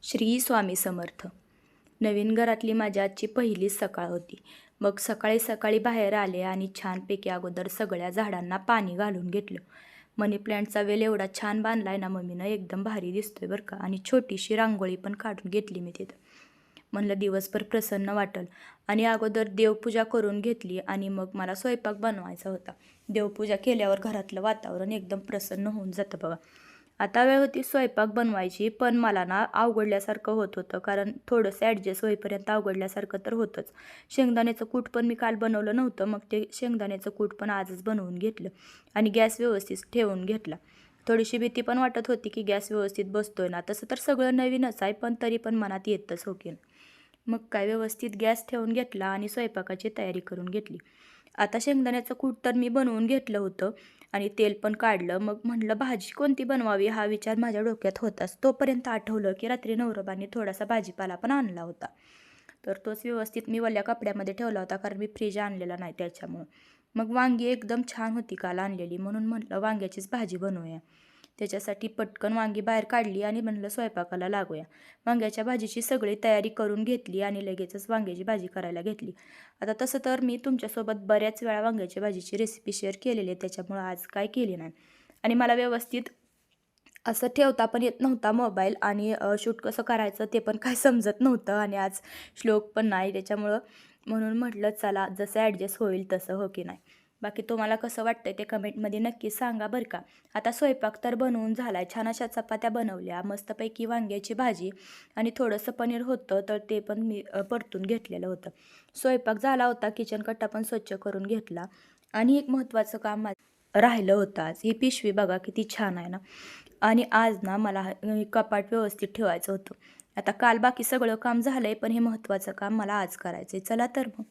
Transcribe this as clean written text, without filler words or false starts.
श्री स्वामी समर्थ. नवीन घरातली माझ्या आजची पहिलीच सकाळ होती. मग सकाळी सकाळी बाहेर आले आणि छानपैकी अगोदर सगळ्या झाडांना पाणी घालून घेतलं. मनी प्लॅन्टचा वेल एवढा छान बांधलाय ना मम्मीनं, एकदम भारी दिसतोय बरं का. आणि छोटीशी रांगोळी पण काढून घेतली मी तिथं. म्हणलं दिवसभर प्रसन्न वाटेल. आणि अगोदर देवपूजा करून घेतली आणि मग मला स्वयंपाक बनवायचा होता. देवपूजा केल्यावर घरातलं वातावरण एकदम प्रसन्न होऊन जातं बघा. आता वेळ होती स्वयंपाक बनवायची, पण मला ना अवघडल्यासारखं होत होतं, कारण थोडंसं ॲडजस्ट होईपर्यंत अवघडल्यासारखं तर होतंच. शेंगदाण्याचं कूट पण मी काल बनवलं नव्हतं, मग ते शेंगदाण्याचं कूट पण आजच बनवून घेतलं आणि गॅस व्यवस्थित ठेवून घेतला. थोडीशी भीती पण वाटत होती की गॅस व्यवस्थित बसतोय ना. तसं तर सगळं नवीनच आहे, पण तरी पण मनात येतच हो की. मग काय व्यवस्थित गॅस ठेवून घेतला आणि स्वयंपाकाची तयारी करून घेतली. आता शेंगदाण्याचं कूट तर मी बनवून घेतलं होतं आणि तेल पण काढलं. मग म्हटलं भाजी कोणती बनवावी हा विचार माझ्या डोक्यात होताच. तोपर्यंत आठवलं की रात्री नवरोबांनी थोडासा भाजीपाला पण आणला होता. तर तोच व्यवस्थित मी वल्या कपड्यामध्ये ठेवला होता, कारण मी फ्रीज आणलेला नाही त्याच्यामुळं. मग वांगी एकदम छान होती काल आणलेली, म्हणून म्हटलं वांग्याचीच भाजी बनवूया. त्याच्यासाठी पटकन वांगी बाहेर काढली आणि म्हणलं स्वयंपाकाला लागूया. वांग्याच्या भाजीची सगळी तयारी करून घेतली आणि लगेचच वांग्याची भाजी करायला घेतली. आता तसं तर मी तुमच्यासोबत बऱ्याच वेळा वांग्याच्या भाजीची रेसिपी शेअर केलेली आहे, त्याच्यामुळं आज काय केली नाही. आणि मला व्यवस्थित असं ठेवता पण येत नव्हता मोबाईल, आणि शूट कसं करायचं ते पण काय समजत नव्हतं, आणि आज श्लोक पण नाही त्याच्यामुळं. म्हणून म्हटलं चला जसं ॲडजस्ट होईल तसं, हो की नाही. बाकी तुम्हाला कसं वाटतंय ते कमेंटमध्ये नक्की सांगा बरं का. आता स्वयंपाक तर बनवून झाला आहे. छान अशा चपात्या बनवल्या, मस्तपैकी वांग्याची भाजी आणि थोडंसं पनीर होतं, तर ते पण मी परतून घेतलेलं होतं. स्वयंपाक झाला होता, किचन कट्टा पण स्वच्छ करून घेतला. आणि एक महत्त्वाचं काम राहिलं होतं आज. ही पिशवी बघा किती छान आहे ना. आणि आज ना मला कपाट व्यवस्थित ठेवायचं होतं. आता काल बाकी सगळं काम झालं आहे, पण हे महत्त्वाचं काम मला आज करायचं आहे. चला तर मग.